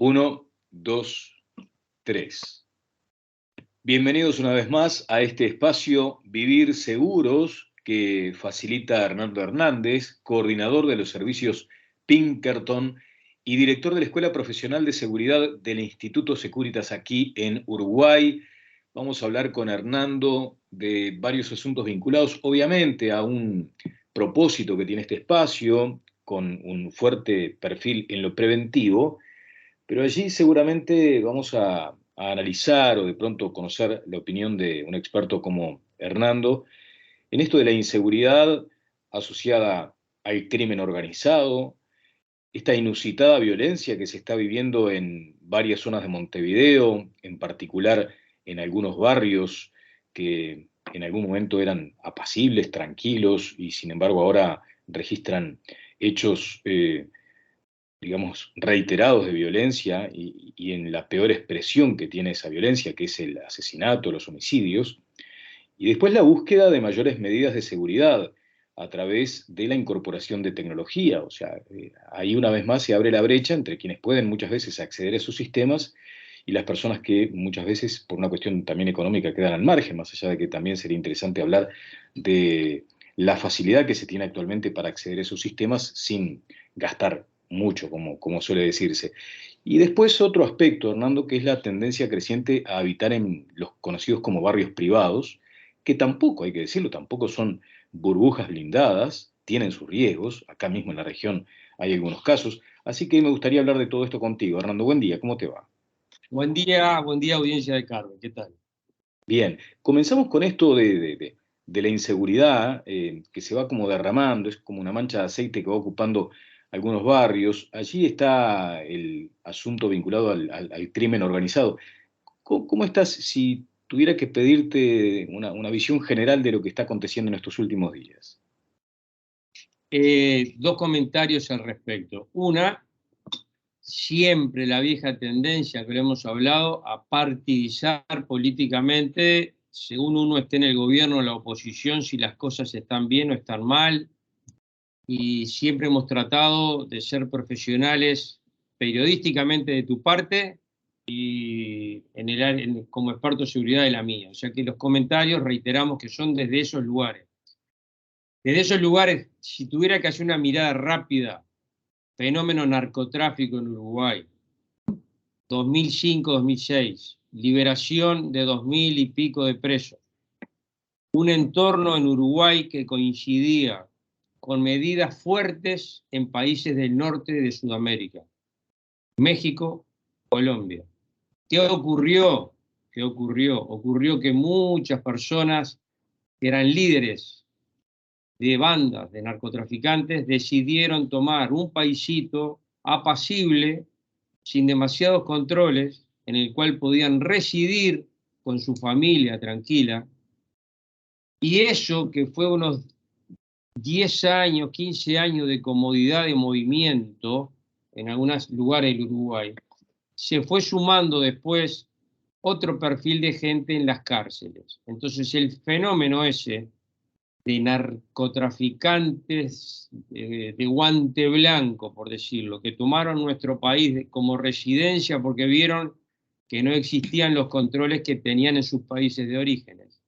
Uno, dos, tres. Bienvenidos una vez más a este espacio Vivir Seguros que facilita Hernando Hernández, coordinador de los servicios Pinkerton y director de la Escuela Profesional de Seguridad del Instituto Securitas aquí en Uruguay. Vamos a hablar con Hernando de varios asuntos vinculados, obviamente, a un propósito que tiene este espacio, con un fuerte perfil en lo preventivo. Pero allí seguramente vamos a analizar o de pronto conocer la opinión de un experto como Hernando en esto de la inseguridad asociada al crimen organizado, esta inusitada violencia que se está viviendo en varias zonas de Montevideo, en particular en algunos barrios que en algún momento eran apacibles, tranquilos, y sin embargo ahora registran hechos digamos, reiterados de violencia y en la peor expresión que tiene esa violencia, que es el asesinato, los homicidios, y después la búsqueda de mayores medidas de seguridad a través de la incorporación de tecnología. O sea, ahí una vez más se abre la brecha entre quienes pueden muchas veces acceder a esos sistemas y las personas que muchas veces, por una cuestión también económica, quedan al margen, más allá de que también sería interesante hablar de la facilidad que se tiene actualmente para acceder a esos sistemas sin gastar mucho, como suele decirse. Y después otro aspecto, Hernando, que es la tendencia creciente a habitar en los conocidos como barrios privados, que tampoco, hay que decirlo, tampoco son burbujas blindadas, tienen sus riesgos, acá mismo en la región hay algunos casos, así que me gustaría hablar de todo esto contigo. Hernando, buen día, ¿cómo te va? Buen día, audiencia de Carmen, ¿qué tal? Bien, comenzamos con esto de la inseguridad que se va como derramando, es como una mancha de aceite que va ocupando algunos barrios. Allí está el asunto vinculado al crimen organizado. ¿Cómo estás si tuviera que pedirte una visión general de lo que está aconteciendo en estos últimos días? Dos comentarios al respecto. Una, siempre la vieja tendencia que lo hemos hablado a partidizar políticamente según uno esté en el gobierno o la oposición, si las cosas están bien o están mal, y siempre hemos tratado de ser profesionales periodísticamente de tu parte y como experto de seguridad de la mía. O sea que los comentarios reiteramos que son desde esos lugares. Desde esos lugares, si tuviera que hacer una mirada rápida, fenómeno narcotráfico en Uruguay, 2005-2006, liberación de 2000 y pico de presos, un entorno en Uruguay que coincidía con medidas fuertes en países del norte de Sudamérica, México, Colombia. ¿Qué ocurrió? ¿Qué ocurrió? Ocurrió que muchas personas que eran líderes de bandas de narcotraficantes decidieron tomar un paisito apacible, sin demasiados controles, en el cual podían residir con su familia tranquila, y eso que fue unos 10 años, 15 años de comodidad de movimiento en algunos lugares del Uruguay, se fue sumando después otro perfil de gente en las cárceles. Entonces el fenómeno ese de narcotraficantes de guante blanco, por decirlo, que tomaron nuestro país como residencia porque vieron que no existían los controles que tenían en sus países de orígenes.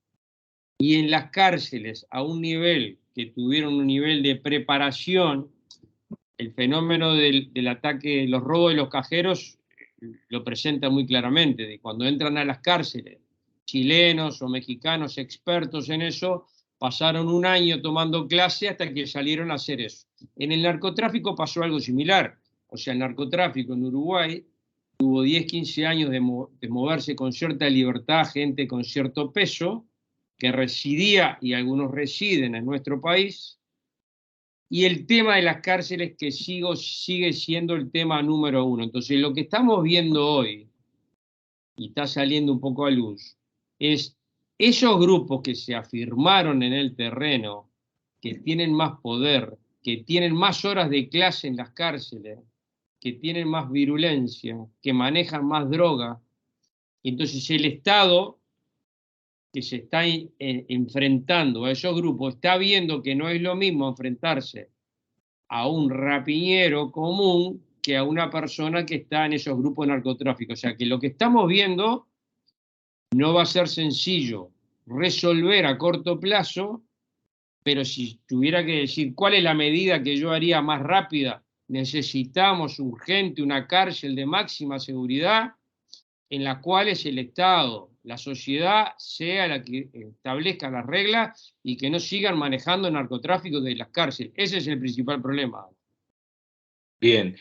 Y en las cárceles, a un nivel que tuvieron un nivel de preparación, el fenómeno del ataque, los robos de los cajeros, lo presenta muy claramente, de cuando entran a las cárceles, chilenos o mexicanos expertos en eso, pasaron un año tomando clase hasta que salieron a hacer eso. En el narcotráfico pasó algo similar. O sea, el narcotráfico en Uruguay tuvo 10, 15 años de moverse con cierta libertad, gente con cierto peso, que residía y algunos residen en nuestro país. Y el tema de las cárceles que sigue siendo el tema número uno. Entonces, lo que estamos viendo hoy, y está saliendo un poco a luz, es esos grupos que se afirmaron en el terreno, que tienen más poder, que tienen más horas de clase en las cárceles, que tienen más virulencia, que manejan más droga. Entonces el Estado que se está enfrentando a esos grupos está viendo que no es lo mismo enfrentarse a un rapiñero común que a una persona que está en esos grupos de narcotráfico. O sea que lo que estamos viendo no va a ser sencillo resolver a corto plazo, pero si tuviera que decir cuál es la medida que yo haría más rápida, necesitamos urgente una cárcel de máxima seguridad en la cual el Estado, la sociedad, sea la que establezca las reglas y que no sigan manejando el narcotráfico de las cárceles. Ese es el principal problema. Bien.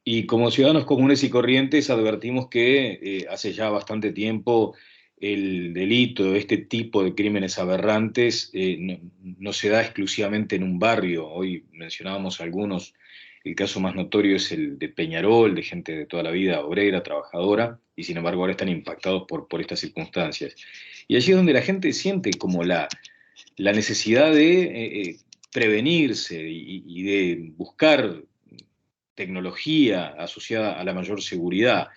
Y como ciudadanos comunes y corrientes advertimos que hace ya bastante tiempo el delito, este tipo de crímenes aberrantes, no se da exclusivamente en un barrio. Hoy mencionábamos algunos, el caso más notorio es el de Peñarol, de gente de toda la vida obrera, trabajadora, y sin embargo ahora están impactados por estas circunstancias. Y allí es donde la gente siente como la necesidad de prevenirse y de buscar tecnología asociada a la mayor seguridad.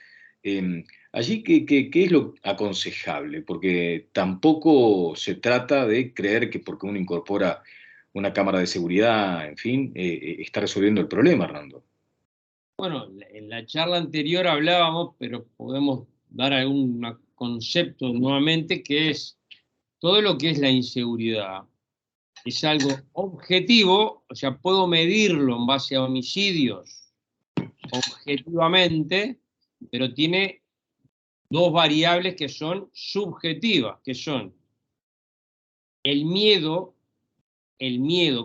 Allí, ¿qué es lo aconsejable? Porque tampoco se trata de creer que porque uno incorpora una cámara de seguridad, en fin, está resolviendo el problema, Hernando. Bueno, en la charla anterior hablábamos, pero podemos dar algún concepto nuevamente, que es todo lo que es la inseguridad. Es algo objetivo, o sea, puedo medirlo en base a homicidios objetivamente, pero tiene dos variables que son subjetivas, que son el miedo,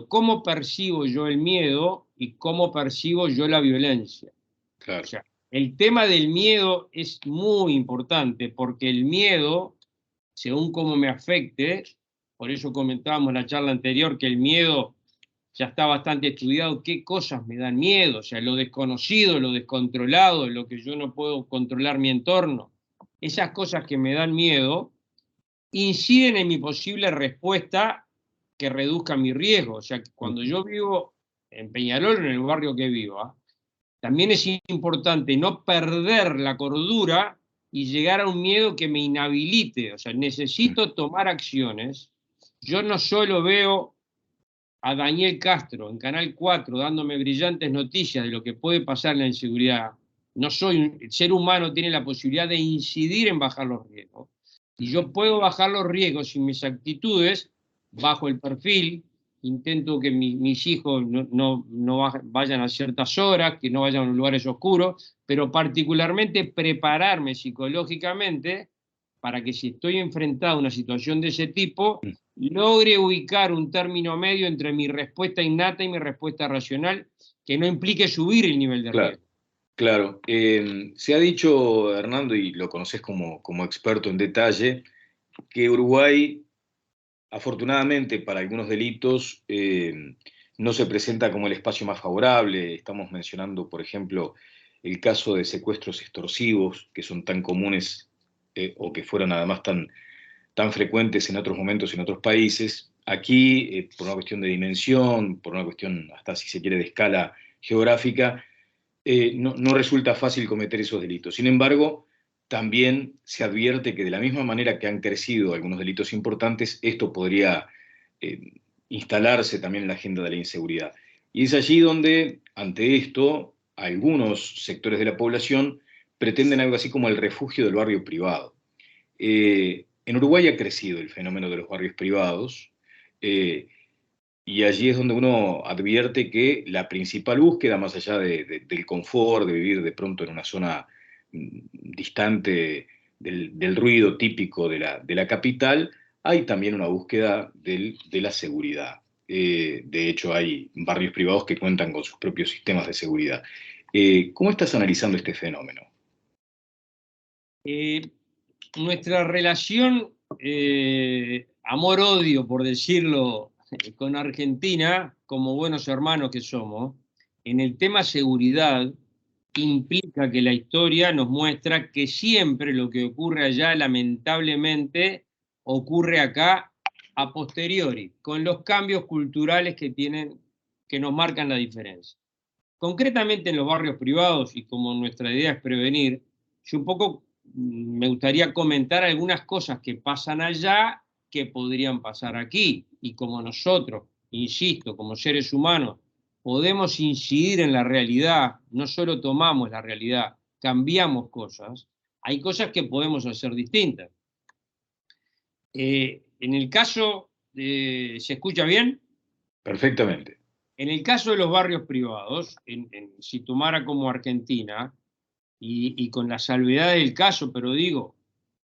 cómo percibo yo el miedo y cómo percibo yo la violencia. Claro. O sea, el tema del miedo es muy importante porque el miedo, según cómo me afecte, por eso comentábamos en la charla anterior que el miedo ya está bastante estudiado, qué cosas me dan miedo, o sea, lo desconocido, lo descontrolado, lo que yo no puedo controlar mi entorno. Esas cosas que me dan miedo inciden en mi posible respuesta que reduzca mi riesgo. O sea, que cuando yo vivo en Peñarol, en el barrio que viva, también es importante no perder la cordura y llegar a un miedo que me inhabilite. O sea, necesito tomar acciones. Yo no solo veo a Daniel Castro en Canal 4 dándome brillantes noticias de lo que puede pasar en la inseguridad. No soy, el ser humano tiene la posibilidad de incidir en bajar los riesgos. Y yo puedo bajar los riesgos y mis actitudes, bajo el perfil, intento que mis hijos no vayan a ciertas horas, que no vayan a lugares oscuros, pero particularmente prepararme psicológicamente para que si estoy enfrentado a una situación de ese tipo, logre ubicar un término medio entre mi respuesta innata y mi respuesta racional que no implique subir el nivel de Claro. riesgo. Claro, se ha dicho, Hernando, y lo conoces como experto en detalle, que Uruguay, afortunadamente para algunos delitos, no se presenta como el espacio más favorable. Estamos mencionando, por ejemplo, el caso de secuestros extorsivos, que son tan comunes o que fueron además tan frecuentes en otros momentos en otros países. Aquí, por una cuestión de dimensión, por una cuestión hasta si se quiere de escala geográfica, no resulta fácil cometer esos delitos. Sin embargo, también se advierte que de la misma manera que han crecido algunos delitos importantes, esto podría instalarse también en la agenda de la inseguridad. Y es allí donde, ante esto, algunos sectores de la población pretenden algo así como el refugio del barrio privado. En Uruguay ha crecido el fenómeno de los barrios privados, eh, y allí es donde uno advierte que la principal búsqueda, más allá del confort, de vivir de pronto en una zona distante del ruido típico de la capital, hay también una búsqueda de la seguridad. De hecho, hay barrios privados que cuentan con sus propios sistemas de seguridad. ¿Cómo estás analizando este fenómeno? Nuestra relación amor-odio, por decirlo, con Argentina, como buenos hermanos que somos, en el tema seguridad, implica que la historia nos muestra que siempre lo que ocurre allá, lamentablemente, ocurre acá a posteriori, con los cambios culturales que nos marcan la diferencia. Concretamente en los barrios privados, y como nuestra idea es prevenir, yo un poco me gustaría comentar algunas cosas que pasan allá que podrían pasar aquí. Y como nosotros, insisto, como seres humanos, podemos incidir en la realidad, no solo tomamos la realidad, cambiamos cosas, hay cosas que podemos hacer distintas. En el caso, ¿se escucha bien? Perfectamente. En el caso de los barrios privados, si tomara como Argentina, y con la salvedad del caso, pero digo,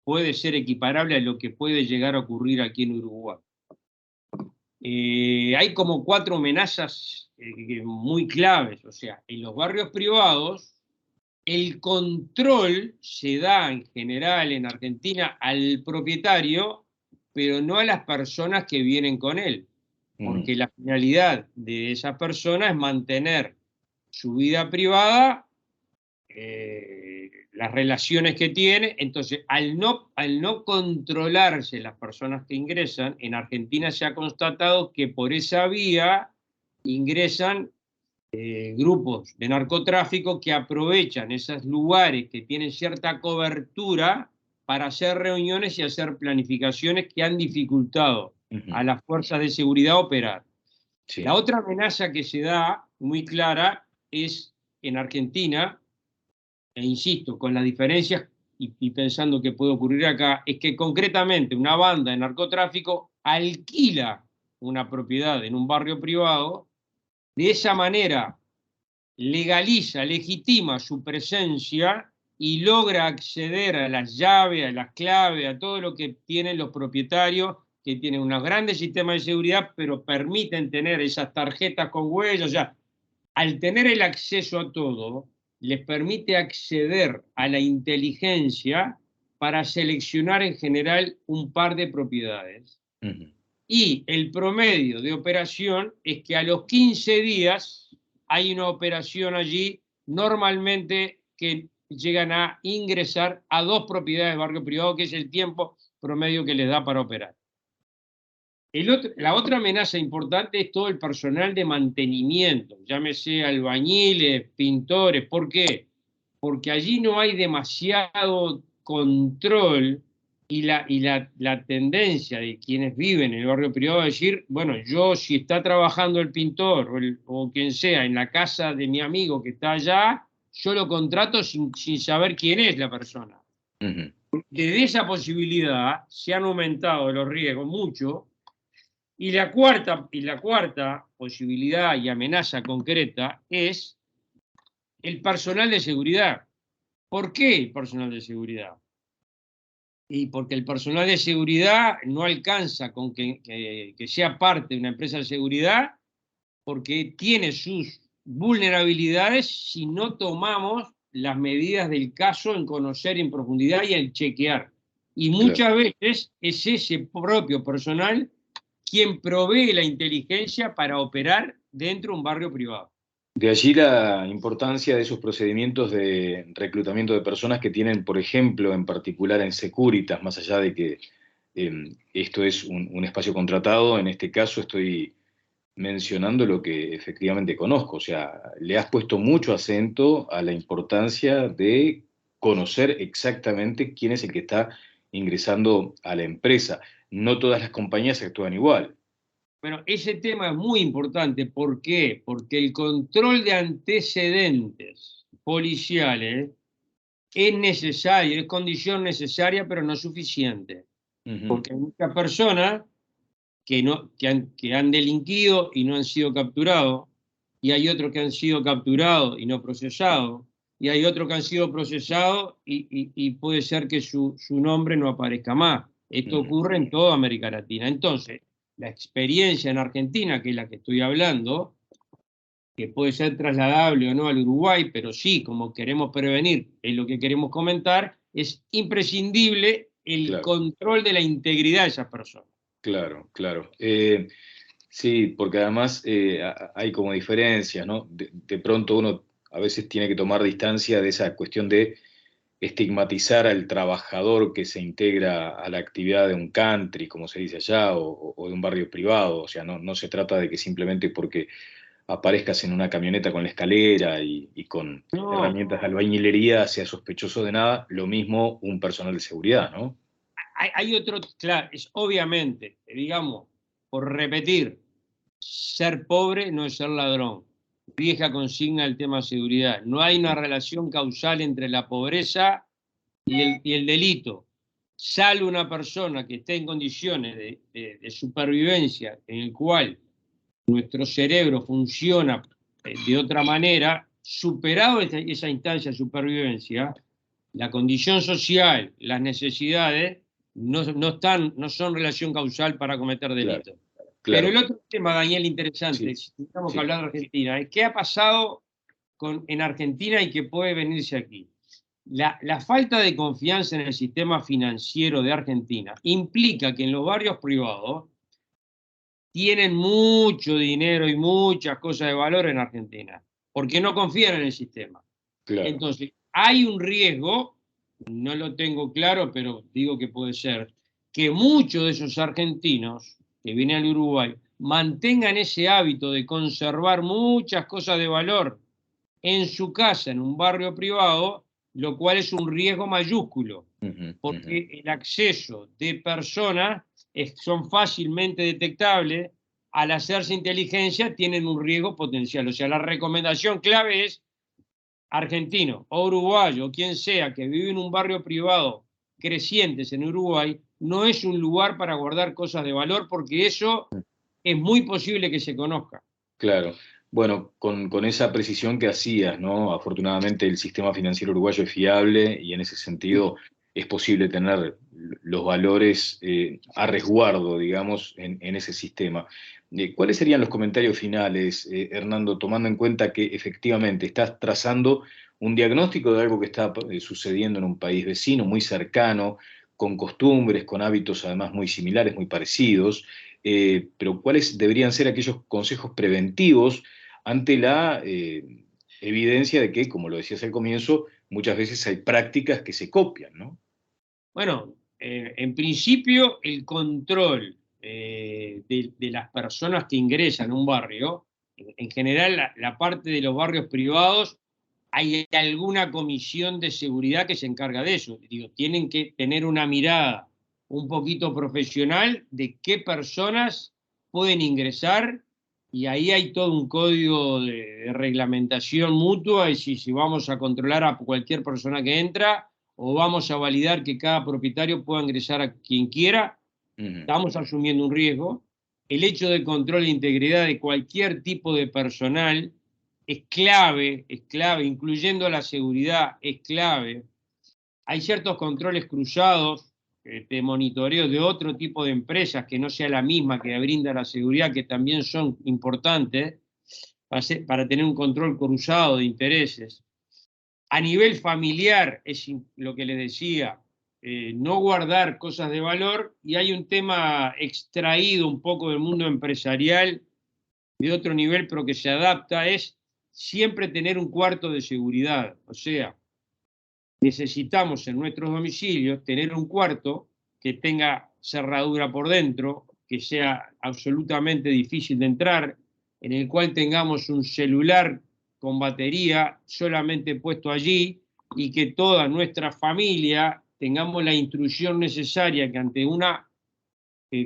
puede ser equiparable a lo que puede llegar a ocurrir aquí en Uruguay. Hay como 4 amenazas muy claves, o sea, en los barrios privados, el control se da en general en Argentina al propietario, pero no a las personas que vienen con él, porque la finalidad de esa persona es mantener su vida privada, las relaciones que tiene. Entonces, al no controlarse las personas que ingresan, en Argentina se ha constatado que por esa vía ingresan grupos de narcotráfico que aprovechan esos lugares que tienen cierta cobertura para hacer reuniones y hacer planificaciones que han dificultado a las fuerzas de seguridad operar. Sí. La otra amenaza que se da, muy clara, es en Argentina, e insisto, con las diferencias y pensando que puede ocurrir acá, es que concretamente una banda de narcotráfico alquila una propiedad en un barrio privado, de esa manera legaliza, legitima su presencia y logra acceder a las llaves, a las claves, a todo lo que tienen los propietarios, que tienen unos grandes sistemas de seguridad, pero permiten tener esas tarjetas con huellas. O sea, al tener el acceso a todo, les permite acceder a la inteligencia para seleccionar en general un par de propiedades. Y el promedio de operación es que a los 15 días hay una operación allí, normalmente que llegan a ingresar a 2 propiedades de barrio privado, que es el tiempo promedio que les da para operar. La otra amenaza importante es todo el personal de mantenimiento, llámese albañiles, pintores. ¿Por qué? Porque allí no hay demasiado control y la tendencia de quienes viven en el barrio privado a decir, bueno, yo si está trabajando el pintor o quien sea en la casa de mi amigo que está allá, yo lo contrato sin saber quién es la persona. Desde esa posibilidad se han aumentado los riesgos mucho. Y la cuarta posibilidad y amenaza concreta es el personal de seguridad. ¿Por qué el personal de seguridad? Y porque el personal de seguridad no alcanza con que sea parte de una empresa de seguridad, porque tiene sus vulnerabilidades si no tomamos las medidas del caso en conocer en profundidad y en chequear. Y muchas veces es ese propio personal quien provee la inteligencia para operar dentro de un barrio privado. De allí la importancia de esos procedimientos de reclutamiento de personas que tienen, por ejemplo, en particular en Securitas, más allá de que esto es un espacio contratado, en este caso estoy mencionando lo que efectivamente conozco. O sea, le has puesto mucho acento a la importancia de conocer exactamente quién es el que está ingresando a la empresa. No todas las compañías actúan igual. Bueno, ese tema es muy importante. ¿Por qué? Porque el control de antecedentes policiales es necesario, es condición necesaria, pero no suficiente. Porque hay muchas personas que han delinquido y no han sido capturados, y hay otros que han sido capturados y no procesados, y hay otros que han sido procesados y puede ser que su nombre no aparezca más. Esto ocurre en toda América Latina. Entonces, la experiencia en Argentina, que es la que estoy hablando, que puede ser trasladable o no al Uruguay, pero sí, como queremos prevenir, es lo que queremos comentar, es imprescindible el control de la integridad de esas personas. Claro, claro. Sí, porque además hay como diferencias, ¿no? De pronto uno a veces tiene que tomar distancia de esa cuestión de estigmatizar al trabajador que se integra a la actividad de un country, como se dice allá, o de un barrio privado. O sea, no se trata de que simplemente porque aparezcas en una camioneta con la escalera y con herramientas de albañilería sea sospechoso de nada. Lo mismo un personal de seguridad, ¿no? Hay otro, claro, es obviamente, digamos, por repetir, ser pobre no es ser ladrón. vieja consigna del tema de seguridad. No hay una relación causal entre la pobreza y el delito. Salvo una persona que esté en condiciones de supervivencia, en el cual nuestro cerebro funciona de otra manera, superado esa instancia de supervivencia, la condición social, las necesidades, no son relación causal para cometer delitos. Pero Claro. el otro tema, Daniel, interesante, Sí, si tenemos que sí. hablar de Argentina, es qué ha pasado en Argentina y que puede venirse aquí. La falta de confianza en el sistema financiero de Argentina implica que en los barrios privados tienen mucho dinero y muchas cosas de valor en Argentina, porque no confían en el sistema. Claro. Entonces, hay un riesgo, no lo tengo claro, pero digo que puede ser, que muchos de esos argentinos que vienen al Uruguay mantengan ese hábito de conservar muchas cosas de valor en su casa, en un barrio privado, lo cual es un riesgo mayúsculo, porque el acceso de personas son fácilmente detectables, al hacerse inteligencia tienen un riesgo potencial. O sea, la recomendación clave es argentino o uruguayo, o quien sea que vive en un barrio privado crecientes en Uruguay, no es un lugar para guardar cosas de valor, porque eso es muy posible que se conozca. Claro. Bueno, con esa precisión que hacías, ¿no? Afortunadamente el sistema financiero uruguayo es fiable y en ese sentido es posible tener los valores a resguardo, digamos, en ese sistema. ¿Cuáles serían los comentarios finales, Hernando, tomando en cuenta que efectivamente estás trazando un diagnóstico de algo que está sucediendo en un país vecino, muy cercano, con costumbres, con hábitos además muy similares, muy parecidos? Pero ¿cuáles deberían ser aquellos consejos preventivos ante la evidencia de que, como lo decías al comienzo, muchas veces hay prácticas que se copian, ¿no? Bueno, en principio el control de las personas que ingresan a un barrio, en general la parte de los barrios privados, hay alguna comisión de seguridad que se encarga de eso. Digo, tienen que tener una mirada un poquito profesional de qué personas pueden ingresar, y ahí hay todo un código de reglamentación mutua, y si vamos a controlar a cualquier persona que entra o vamos a validar que cada propietario pueda ingresar a quien quiera, estamos asumiendo un riesgo. El hecho de control e integridad de cualquier tipo de personal es clave, incluyendo la seguridad, es clave. Hay ciertos controles cruzados de monitoreo de otro tipo de empresas que no sea la misma que brinda la seguridad, que también son importantes para tener un control cruzado de intereses. A nivel familiar, es lo que les decía, no guardar cosas de valor, y hay un tema extraído un poco del mundo empresarial de otro nivel, pero que se adapta, es siempre tener un cuarto de seguridad. O sea, necesitamos en nuestros domicilios tener un cuarto que tenga cerradura por dentro, que sea absolutamente difícil de entrar, en el cual tengamos un celular con batería solamente puesto allí, y que toda nuestra familia tengamos la instrucción necesaria que ante un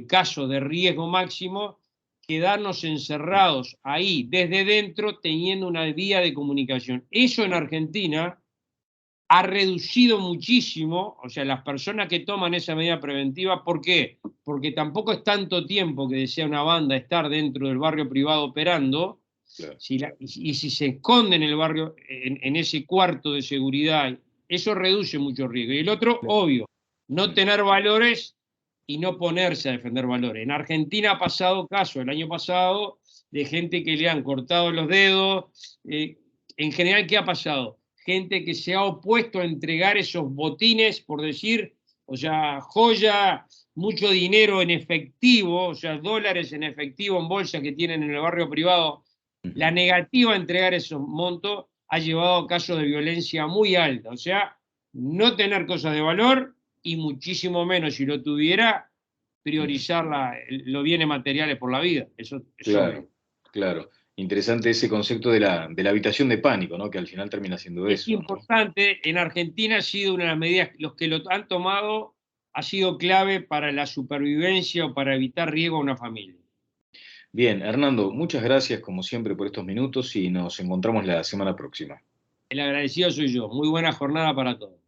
caso de riesgo máximo, quedarnos encerrados ahí desde dentro teniendo una vía de comunicación. Eso en Argentina ha reducido muchísimo, o sea, las personas que toman esa medida preventiva. ¿Por qué? Porque tampoco es tanto tiempo que desea una banda estar dentro del barrio privado operando. Claro. Y si se esconde en el barrio, en ese cuarto de seguridad, eso reduce mucho riesgo. Y el otro, obvio, no tener valores y no ponerse a defender valores. En Argentina ha pasado caso el año pasado de gente que le han cortado los dedos. En general, ¿qué ha pasado? Gente que se ha opuesto a entregar esos botines, por decir, o sea, joya, mucho dinero en efectivo, o sea, dólares en efectivo en bolsa que tienen en el barrio privado. La negativa a entregar esos montos ha llevado a casos de violencia muy alta. O sea, no tener cosas de valor, y muchísimo menos, si lo tuviera, priorizar los bienes materiales por la vida. Eso es Claro, obvio. claro. Interesante ese concepto de la habitación de pánico, ¿no? Que al final termina siendo Es eso, ¿no? importante, en Argentina ha sido una de las medidas, los que lo han tomado, ha sido clave para la supervivencia o para evitar riesgo a una familia. Bien, Hernando, muchas gracias como siempre por estos minutos y nos encontramos la semana próxima. El agradecido soy yo. Muy buena jornada para todos.